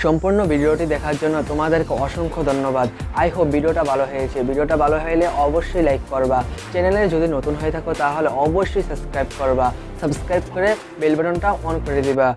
সম্পূর্ণ ভিডিওটি দেখার জন্য তোমাদেরকে অসংখ্য ধন্যবাদ। আই হোপ ভিডিওটা ভালো হয়েছে। ভিডিওটা ভালো হলে অবশ্যই লাইক করবা। চ্যানেলে যদি নতুন হয়ে থাকো তাহলে অবশ্যই সাবস্ক্রাইব করবা। সাবস্ক্রাইব করে বেল বাটনটা অন করে দিবা।